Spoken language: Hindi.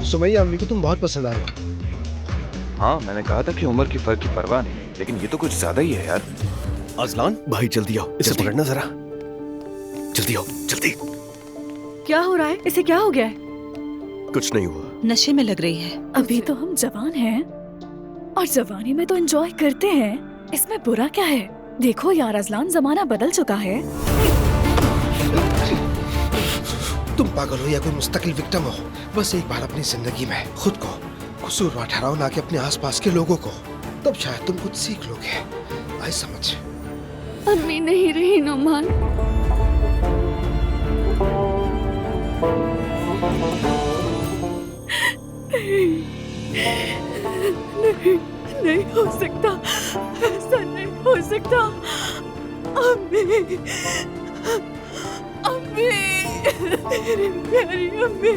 सुमैया, अम्मी को तुम बहुत पसंद आए हो। हाँ, मैंने कहा था कि उम्र की फर्क की परवाह नहीं, लेकिन ये तो कुछ ज्यादा ही है यार। अजलान भाई, जल्दी आओ, इसे जल्दी। पकड़ना जरा। जल्दी आओ, जल्दी। क्या हो रहा है? इसे क्या हो गया है? कुछ नहीं हुआ। नशे में लग रही है। अभी तो हम जवान हैं और जवानी में तो एंजॉय करते हैं। इसमें बुरा क्या है? देखो यार अजलान, जमाना बदल चुका है। तुम पागल हो या कोई मुस्तकिल विक्टिम हो, बस एक बार अपनी जिंदगी में खुद को कसूरवार ठहराओ, ना कि अपने आसपास के लोगों को। तब शायद तुम कुछ सीख लोगे। आई समझ। अम्मी नहीं रही नुमान। नहीं, नहीं हो सकता, ऐसा नहीं हो सकता। अम्मी, अम्मी, मेरी प्यारी अम्मी।